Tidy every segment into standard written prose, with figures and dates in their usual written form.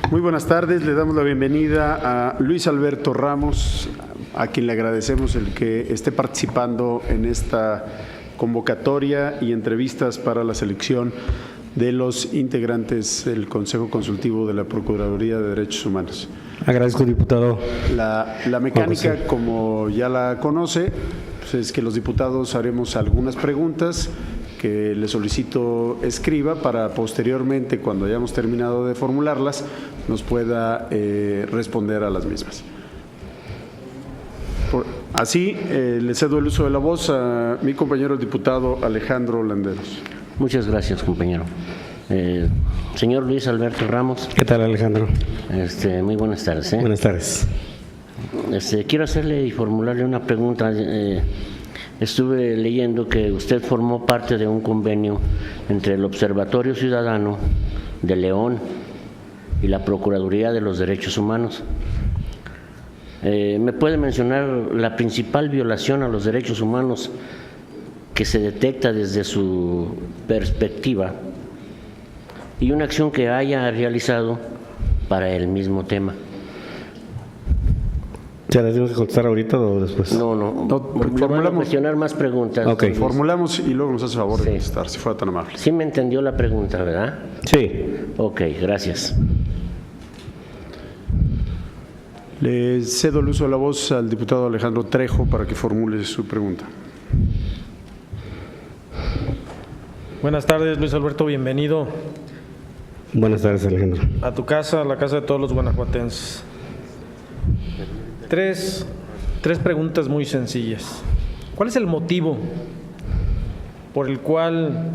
Muy buenas tardes, le damos la bienvenida a Luis Alberto Ramos, a quien le agradecemos el que esté participando en esta convocatoria y entrevistas para la selección de los integrantes del Consejo Consultivo de la Procuraduría de Derechos Humanos. Agradezco, diputado. La mecánica, como ya la conoce, pues es que los diputados haremos algunas preguntas que le solicito escriba para posteriormente, cuando hayamos terminado de formularlas, nos pueda responder a las mismas. Así, le cedo el uso de la voz a mi compañero el diputado Alejandro Landeros. Muchas gracias, compañero. Señor Luis Alberto Ramos. ¿Qué tal, Alejandro? Muy buenas tardes. Buenas tardes. Quiero hacerle y formularle una pregunta. Estuve leyendo que usted formó parte de un convenio entre el Observatorio Ciudadano de León y la Procuraduría de los Derechos Humanos. ¿Me puede mencionar la principal violación a los derechos humanos que se detecta desde su perspectiva y una acción que haya realizado para el mismo tema? ¿Ya la tengo que contestar ahorita o después? No, formulamos. Cuestionar más preguntas. Okay. Formulamos y luego nos hace favor de contestar, si fuera tan amable. Sí me entendió la pregunta, ¿verdad? Sí. Ok, gracias. Le cedo el uso de la voz al diputado Alejandro Trejo para que formule su pregunta. Buenas tardes, Luis Alberto, bienvenido. Buenas tardes, Alejandro. A tu casa, a la casa de todos los guanajuatenses. Tres preguntas muy sencillas. ¿Cuál es el motivo por el cual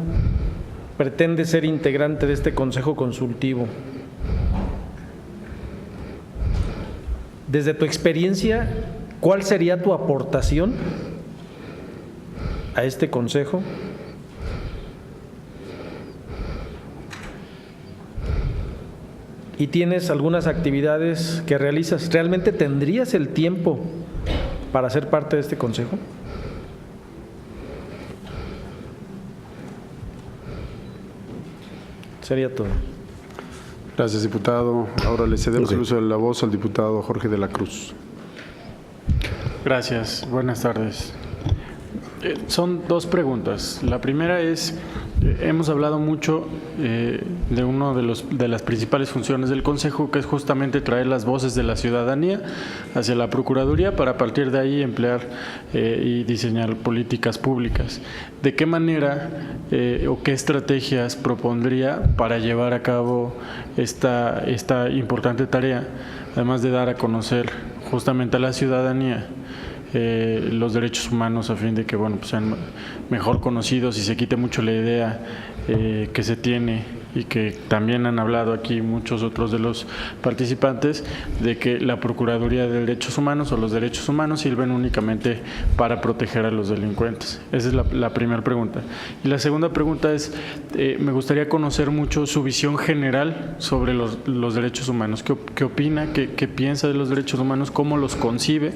pretende ser integrante de este Consejo Consultivo? Desde tu experiencia, ¿cuál sería tu aportación a este Consejo? Y tienes algunas actividades que realizas. ¿Realmente tendrías el tiempo para ser parte de este consejo? Sería todo. Gracias, diputado. Ahora le cedemos el uso de la voz al diputado Jorge de la Cruz. Gracias. Buenas tardes. Son dos preguntas. La primera es, hemos hablado mucho de una de las principales funciones del Consejo, que es justamente traer las voces de la ciudadanía hacia la Procuraduría para a partir de ahí emplear y diseñar políticas públicas. ¿De qué manera o qué estrategias propondría para llevar a cabo esta importante tarea, además de dar a conocer justamente a la ciudadanía los derechos humanos, a fin de que pues sean mejor conocidos y se quite mucho la idea que se tiene y que también han hablado aquí muchos otros de los participantes, de que la Procuraduría de Derechos Humanos o los derechos humanos sirven únicamente para proteger a los delincuentes? Esa es la primera pregunta. Y la segunda pregunta es, me gustaría conocer mucho su visión general sobre los derechos humanos. ¿Qué opina, qué piensa de los derechos humanos, cómo los concibe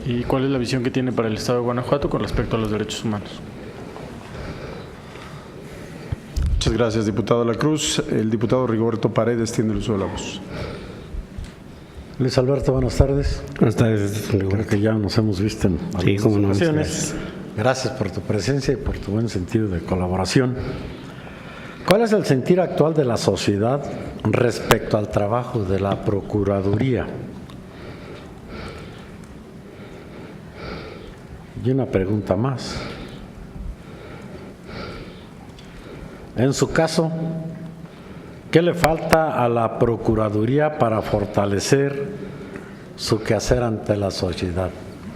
y cuál es la visión que tiene para el Estado de Guanajuato con respecto a los derechos humanos? Muchas gracias, diputado de la Cruz. El diputado Rigoberto Paredes tiene el uso de la voz. Luis Alberto, buenas tardes. Buenas tardes. Creo que ya nos hemos visto en algunas ocasiones. Gracias por tu presencia y por tu buen sentido de colaboración. ¿Cuál es el sentir actual de la sociedad respecto al trabajo de la Procuraduría? Y una pregunta más. En su caso, ¿qué le falta a la Procuraduría para fortalecer su quehacer ante la sociedad?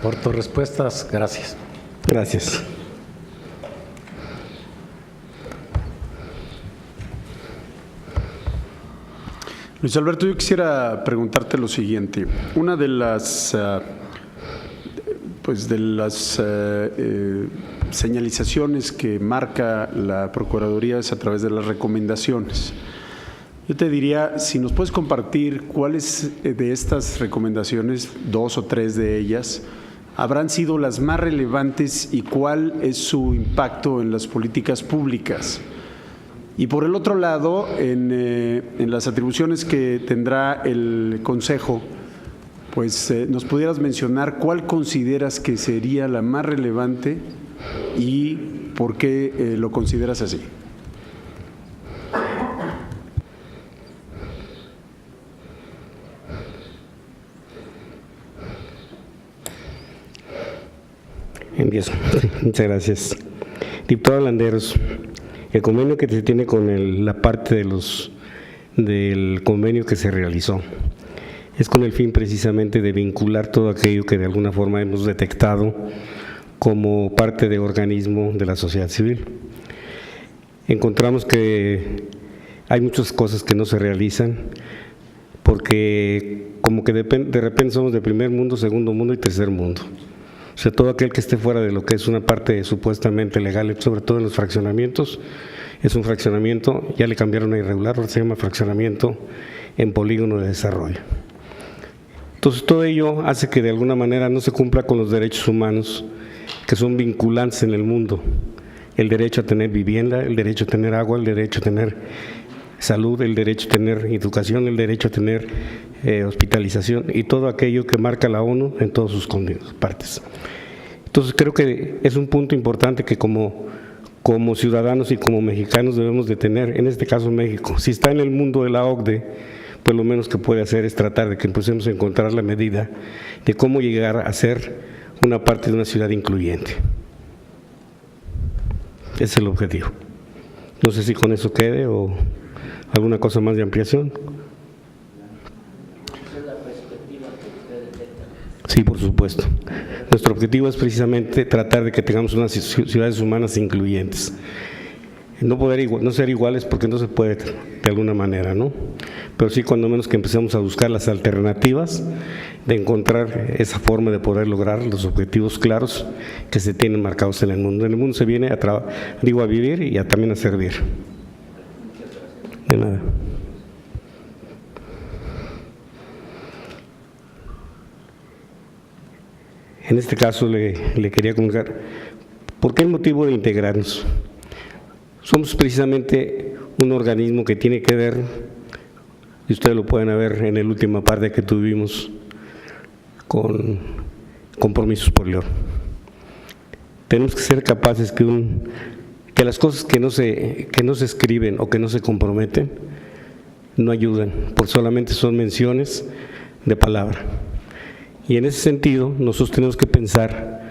Por tus respuestas, gracias. Gracias. Luis Alberto, yo quisiera preguntarte lo siguiente. Una de las señalizaciones que marca la Procuraduría es a través de las recomendaciones. Yo te diría, si nos puedes compartir cuáles de estas recomendaciones, 2 o 3 de ellas, habrán sido las más relevantes y cuál es su impacto en las políticas públicas. Y por el otro lado, en las atribuciones que tendrá el Consejo, pues nos pudieras mencionar cuál consideras que sería la más relevante y por qué lo consideras así. Empiezo. Muchas gracias. Diputado Landeros, el convenio que se tiene con la parte del convenio que se realizó es con el fin precisamente de vincular todo aquello que de alguna forma hemos detectado como parte de organismo de la sociedad civil. Encontramos que hay muchas cosas que no se realizan porque como que de repente somos de primer mundo, segundo mundo y tercer mundo. O sea, todo aquel que esté fuera de lo que es una parte supuestamente legal, sobre todo en los fraccionamientos, es un fraccionamiento, ya le cambiaron a irregular, ahora se llama fraccionamiento en polígono de desarrollo. Entonces, todo ello hace que de alguna manera no se cumpla con los derechos humanos que son vinculantes en el mundo. El derecho a tener vivienda, el derecho a tener agua, el derecho a tener salud, el derecho a tener educación, el derecho a tener hospitalización y todo aquello que marca la ONU en todas sus partes. Entonces creo que es un punto importante que como ciudadanos y como mexicanos debemos de tener, en este caso México. Si está en el mundo de la OCDE, pues lo menos que puede hacer es tratar de que empecemos a encontrar la medida de cómo llegar a ser una parte de una ciudad incluyente. Ese es el objetivo. No sé si con eso quede o alguna cosa más de ampliación. Sí, por supuesto. Nuestro objetivo es precisamente tratar de que tengamos unas ciudades humanas incluyentes. No ser iguales porque no se puede de alguna manera, ¿no? Pero sí cuando menos que empecemos a buscar las alternativas de encontrar esa forma de poder lograr los objetivos claros que se tienen marcados en el mundo. En el mundo se viene a vivir y también a servir. De nada. En este caso le quería comunicar, ¿por qué el motivo de integrarnos? Somos precisamente un organismo que tiene que ver, y ustedes lo pueden ver en la última parte que tuvimos con Compromisos por León. Tenemos que ser capaces que las cosas que no se escriben o que no se comprometen no ayudan, porque solamente son menciones de palabra. Y en ese sentido, nosotros tenemos que pensar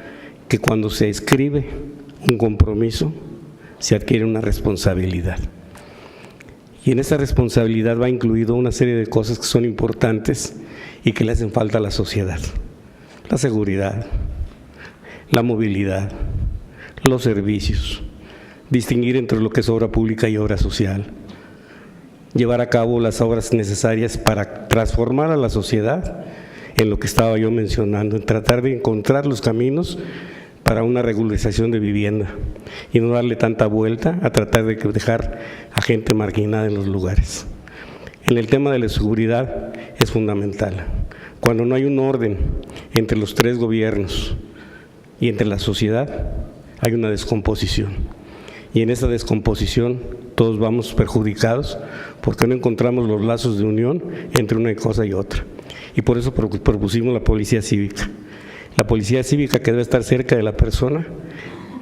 que cuando se escribe un compromiso, se adquiere una responsabilidad. Y en esa responsabilidad va incluido una serie de cosas que son importantes y que le hacen falta a la sociedad. La seguridad, la movilidad, los servicios, distinguir entre lo que es obra pública y obra social, llevar a cabo las obras necesarias para transformar a la sociedad en lo que estaba yo mencionando, en tratar de encontrar los caminos para una regularización de vivienda y no darle tanta vuelta a tratar de dejar a gente marginada en los lugares. En el tema de la seguridad es fundamental. Cuando no hay un orden entre los tres gobiernos y entre la sociedad, hay una descomposición. Y en esa descomposición todos vamos perjudicados porque no encontramos los lazos de unión entre una cosa y otra. Y por eso propusimos la policía cívica. La policía cívica que debe estar cerca de la persona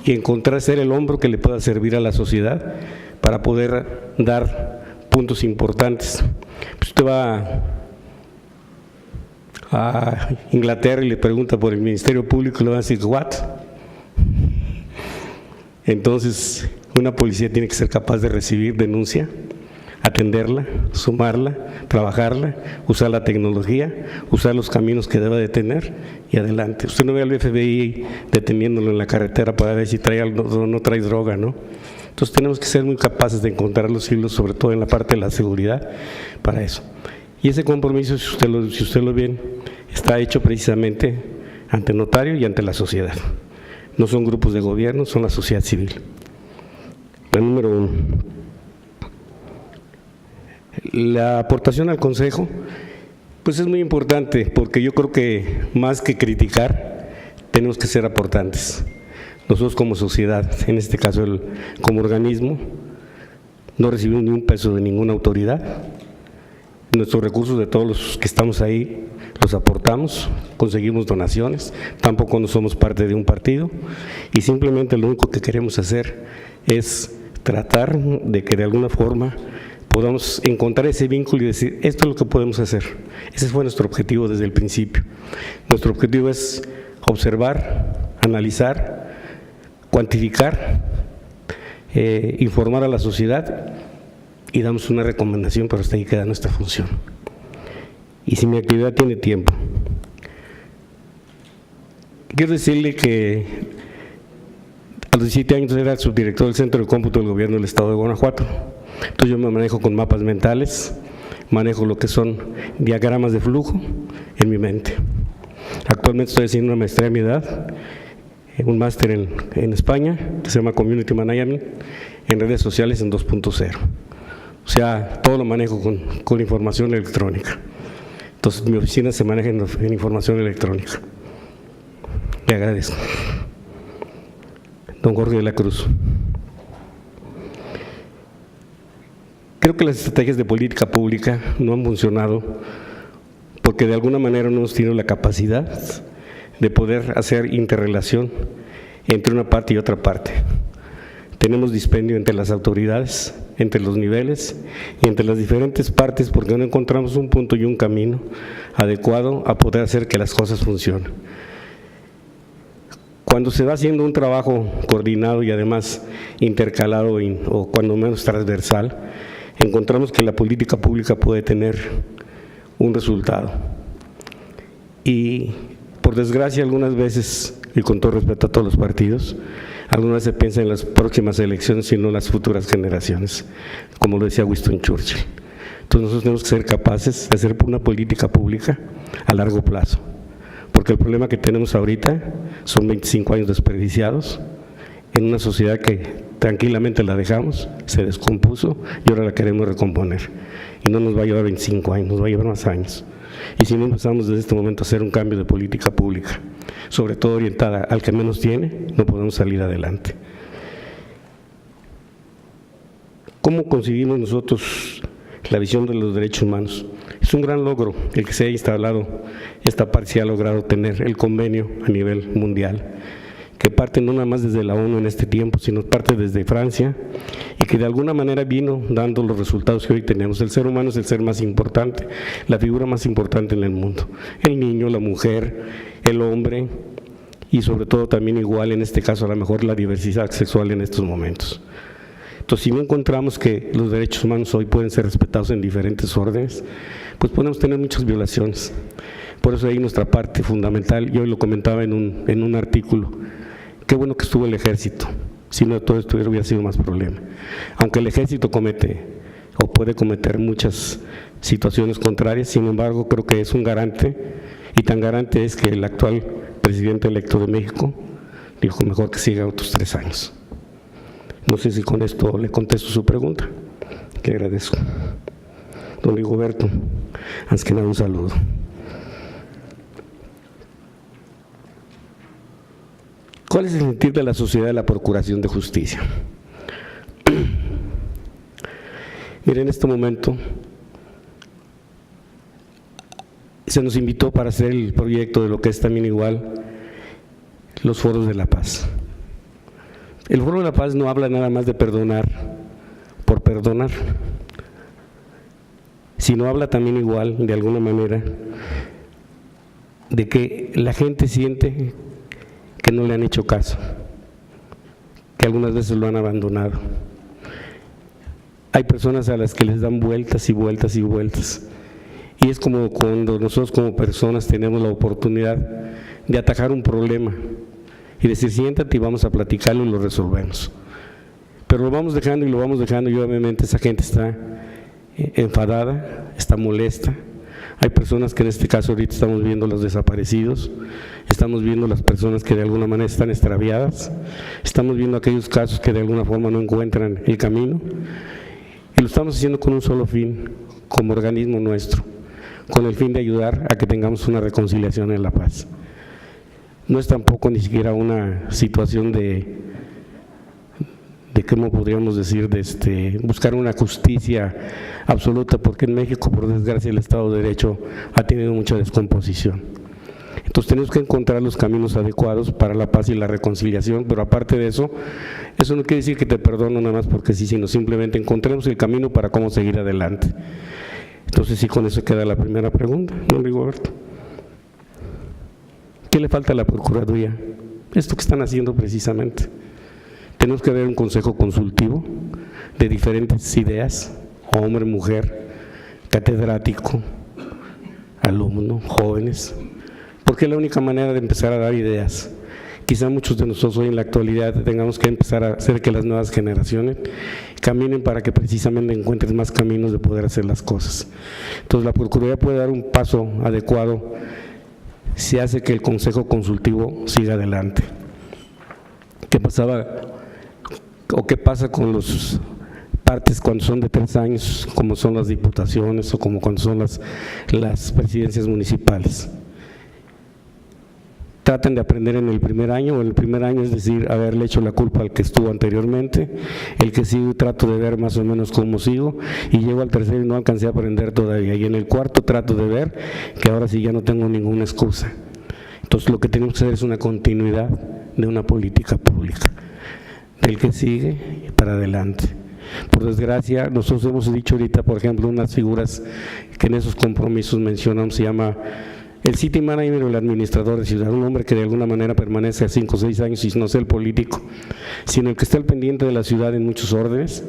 y encontrar ser el hombro que le pueda servir a la sociedad para poder dar puntos importantes. Pues usted va a Inglaterra y le pregunta por el Ministerio Público y le van a decir, ¿what? Entonces, una policía tiene que ser capaz de recibir denuncia, atenderla, sumarla, trabajarla, usar la tecnología, usar los caminos que deba de tener y adelante. Usted no ve al FBI deteniéndolo en la carretera para ver si trae algo o no trae droga, ¿no? Entonces tenemos que ser muy capaces de encontrar los hilos, sobre todo en la parte de la seguridad, para eso. Y ese compromiso, si usted lo ve, está hecho precisamente ante el notario y ante la sociedad. No son grupos de gobierno, son la sociedad civil. El número 1. La aportación al Consejo, pues es muy importante, porque yo creo que más que criticar, tenemos que ser aportantes. Nosotros como sociedad, en este caso como organismo, no recibimos ni un peso de ninguna autoridad. Nuestros recursos de todos los que estamos ahí los aportamos, conseguimos donaciones, tampoco no somos parte de un partido y simplemente lo único que queremos hacer es tratar de que de alguna forma podamos encontrar ese vínculo y decir, esto es lo que podemos hacer. Ese fue nuestro objetivo desde el principio. Nuestro objetivo es observar, analizar, cuantificar, informar a la sociedad y damos una recomendación, pero hasta ahí queda nuestra función. Y si mi actividad tiene tiempo, quiero decirle que a los 17 años era subdirector del Centro de Cómputo del Gobierno del Estado de Guanajuato. Entonces yo me manejo con mapas mentales, manejo lo que son diagramas de flujo en mi mente. Actualmente estoy haciendo una maestría a mi edad, un máster en España, que se llama Community Management, en redes sociales en 2.0. O sea, todo lo manejo con información electrónica. Entonces, mi oficina se maneja en información electrónica. Le agradezco. Don Jorge de la Cruz. Creo que las estrategias de política pública no han funcionado porque de alguna manera no hemos tenido la capacidad de poder hacer interrelación entre una parte y otra parte. Tenemos dispendio entre las autoridades, entre los niveles y entre las diferentes partes porque no encontramos un punto y un camino adecuado a poder hacer que las cosas funcionen. Cuando se va haciendo un trabajo coordinado y además intercalado o cuando menos transversal, encontramos que la política pública puede tener un resultado. Y por desgracia algunas veces, y con todo respeto a todos los partidos, algunas veces se piensa en las próximas elecciones y no en las futuras generaciones, como lo decía Winston Churchill. Entonces nosotros tenemos que ser capaces de hacer una política pública a largo plazo, porque el problema que tenemos ahorita son 25 años desperdiciados en una sociedad que tranquilamente la dejamos, se descompuso y ahora la queremos recomponer. Y no nos va a llevar 25 años, nos va a llevar más años. Y si no empezamos desde este momento a hacer un cambio de política pública, sobre todo orientada al que menos tiene, no podemos salir adelante. ¿Cómo conseguimos nosotros la visión de los derechos humanos? Es un gran logro el que se haya instalado, esta parte se ha logrado tener el convenio a nivel mundial, que parte no nada más desde la ONU en este tiempo, sino parte desde Francia, y que de alguna manera vino dando los resultados que hoy tenemos. El ser humano es el ser más importante, la figura más importante en el mundo. El niño, la mujer, el hombre, y sobre todo también igual, en este caso a lo mejor la diversidad sexual en estos momentos. Entonces, si no encontramos que los derechos humanos hoy pueden ser respetados en diferentes órdenes, pues podemos tener muchas violaciones. Por eso ahí nuestra parte fundamental, yo hoy lo comentaba en un artículo, qué bueno que estuvo el ejército, si no todo esto hubiera sido más problema. Aunque el ejército comete o puede cometer muchas situaciones contrarias, sin embargo creo que es un garante, y tan garante es que el actual presidente electo de México dijo mejor que siga otros 3 años. No sé si con esto le contesto su pregunta, que agradezco. Don Rigoberto, antes que nada un saludo. ¿Cuál es el sentir de la sociedad de la Procuración de Justicia? Miren, en este momento se nos invitó para hacer el proyecto de lo que es también igual los foros de la paz. El foro de la paz no habla nada más de perdonar por perdonar, sino habla también igual, de alguna manera, de que la gente siente que no le han hecho caso, que algunas veces lo han abandonado. Hay personas a las que les dan vueltas y vueltas y vueltas, y es como cuando nosotros como personas tenemos la oportunidad de atajar un problema y decir, siéntate y vamos a platicarlo y lo resolvemos. Pero lo vamos dejando y lo vamos dejando, y obviamente esa gente está enfadada, está molesta. Hay personas que en este caso ahorita estamos viendo los desaparecidos, estamos viendo las personas que de alguna manera están extraviadas, estamos viendo aquellos casos que de alguna forma no encuentran el camino, y lo estamos haciendo con un solo fin, como organismo nuestro, con el fin de ayudar a que tengamos una reconciliación en la paz. No es tampoco ni siquiera una situación de ¿cómo podríamos decir?, de buscar una justicia absoluta, porque en México, por desgracia, el Estado de Derecho ha tenido mucha descomposición. Entonces tenemos que encontrar los caminos adecuados para la paz y la reconciliación, pero aparte de eso no quiere decir que te perdono nada más porque sí, sino simplemente encontremos el camino para cómo seguir adelante. Entonces sí, con eso queda la primera pregunta, don Rigoberto. ¿Qué le falta a la Procuraduría? Esto que están haciendo precisamente. Tenemos que ver un consejo consultivo de diferentes ideas, hombre, mujer, catedrático, alumno, jóvenes, porque es la única manera de empezar a dar ideas. Quizá muchos de nosotros hoy en la actualidad tengamos que empezar a hacer que las nuevas generaciones caminen para que precisamente encuentren más caminos de poder hacer las cosas. Entonces la Procuraduría puede dar un paso adecuado si hace que el Consejo Consultivo siga adelante. ¿Qué pasaba o qué pasa con las partes cuando son de 3 años, como son las diputaciones o como cuando son las presidencias municipales? Traten de aprender en el primer año, o en el primer año es decir, haberle hecho la culpa al que estuvo anteriormente, el que sigo trato de ver más o menos cómo sigo, y llego al tercero y no alcancé a aprender todavía, y en el cuarto trato de ver que ahora sí ya no tengo ninguna excusa. Entonces lo que tenemos que hacer es una continuidad de una política pública, del que sigue para adelante. Por desgracia, nosotros hemos dicho ahorita, por ejemplo, unas figuras que en esos compromisos mencionamos, se llama el city manager o el administrador de ciudad, un hombre que de alguna manera permanece a 5 o 6 años y no es el político, sino el que está al pendiente de la ciudad en muchos órdenes,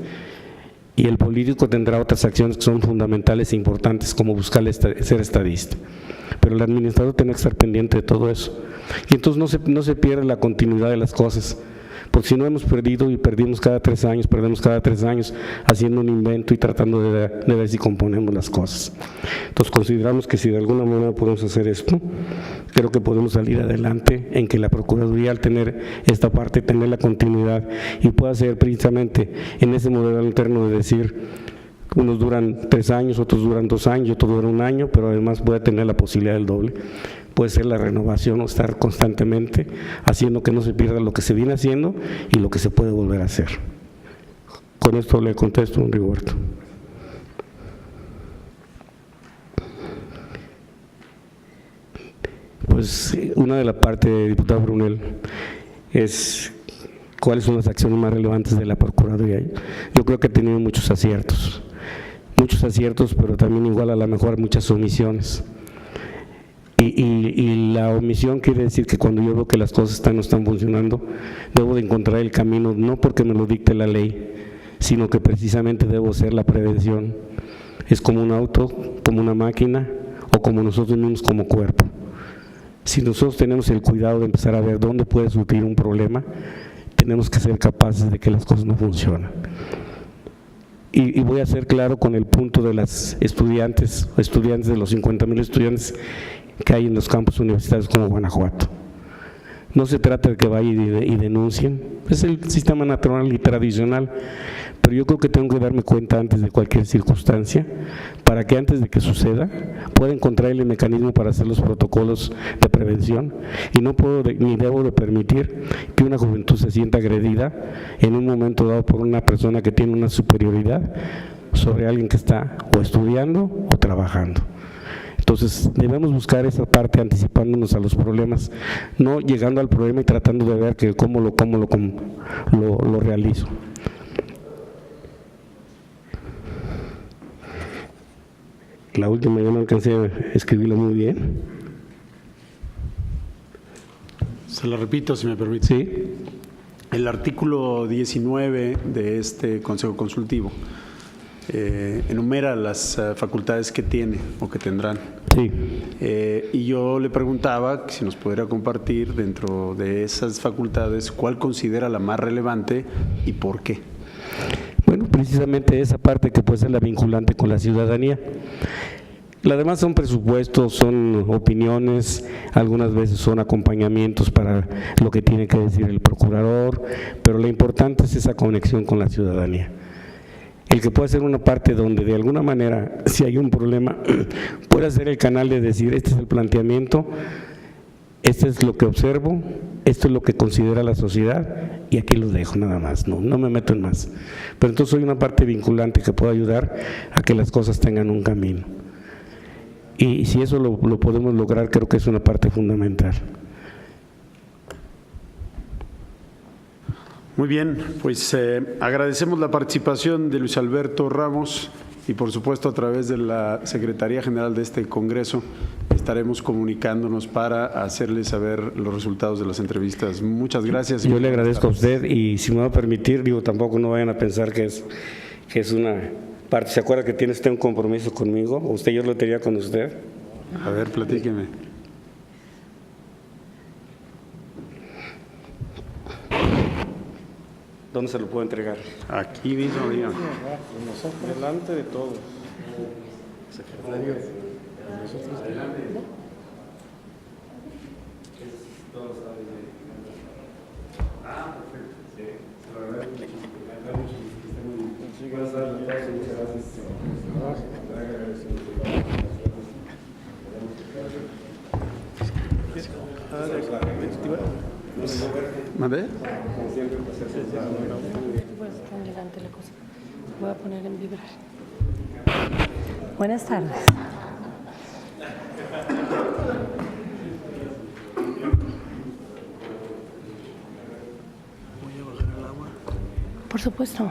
y el político tendrá otras acciones que son fundamentales e importantes, como buscar ser estadista. Pero el administrador tiene que estar pendiente de todo eso. Y entonces no se pierde la continuidad de las cosas, porque si no hemos perdido y perdemos cada 3 años haciendo un invento y tratando de ver si componemos las cosas. Entonces consideramos que si de alguna manera podemos hacer esto, creo que podemos salir adelante en que la Procuraduría, al tener esta parte, tener la continuidad y pueda ser precisamente en ese modelo alterno de decir, unos duran 3 años, otros duran 2 años, otros duran 1 año, pero además puede tener la posibilidad del doble. Puede ser la renovación o estar constantemente haciendo que no se pierda lo que se viene haciendo y lo que se puede volver a hacer. Con esto le contesto, don Rigoberto. Pues una de la parte, diputado Brunel, es cuáles son las acciones más relevantes de la Procuraduría. Yo creo que ha tenido muchos aciertos, pero también igual a lo mejor muchas omisiones. Y la omisión quiere decir que cuando yo veo que las cosas no están funcionando, debo de encontrar el camino, no porque me lo dicte la ley, sino que precisamente debo hacer la prevención. Es como un auto, como una máquina o como nosotros mismos como cuerpo. Si nosotros tenemos el cuidado de empezar a ver dónde puede surgir un problema, tenemos que ser capaces de que las cosas no funcionan. Y voy a ser claro con el punto de las estudiantes de los 50,000 estudiantes que hay en los campus universitarios como Guanajuato. No se trata de que vayan y denuncien, es el sistema natural y tradicional, pero yo creo que tengo que darme cuenta antes de cualquier circunstancia, para que antes de que suceda pueda encontrar el mecanismo para hacer los protocolos de prevención, y no puedo ni debo de permitir que una juventud se sienta agredida en un momento dado por una persona que tiene una superioridad sobre alguien que está o estudiando o trabajando. Entonces debemos buscar esa parte anticipándonos a los problemas, no llegando al problema y tratando de ver que cómo lo realizo. La última yo no alcancé a escribirla muy bien. Se la repito, si me permite. Sí. El artículo 19 de este Consejo Consultivo enumera las facultades que tiene o que tendrán. Sí. Y yo le preguntaba si nos pudiera compartir dentro de esas facultades cuál considera la más relevante y por qué. Bueno, precisamente esa parte que puede ser la vinculante con la ciudadanía. Las demás son presupuestos, son opiniones, algunas veces son acompañamientos para lo que tiene que decir el procurador, pero lo importante es esa conexión con la ciudadanía. El que pueda ser una parte donde de alguna manera, si hay un problema, pueda ser el canal de decir, este es el planteamiento, este es lo que observo, esto es lo que considera la sociedad y aquí lo dejo nada más, no me meto en más. Pero entonces soy una parte vinculante que puede ayudar a que las cosas tengan un camino. Y si eso lo podemos lograr, creo que es una parte fundamental. Muy bien, pues agradecemos la participación de Luis Alberto Ramos y por supuesto a través de la Secretaría General de este Congreso estaremos comunicándonos para hacerles saber los resultados de las entrevistas. Muchas gracias. Yo le agradezco a usted y si me va a permitir, tampoco no vayan a pensar que es una parte. ¿Se acuerda que tiene usted un compromiso conmigo? ¿O usted yo lo tenía con usted? A ver, platíqueme. ¿Dónde se lo puedo entregar? Aquí mismo, dígame. Delante de todos. ¿Mandé? Pues está elegante la cosa. Voy a poner en vibrar. Buenas tardes. Voy a bajar el agua. Por supuesto.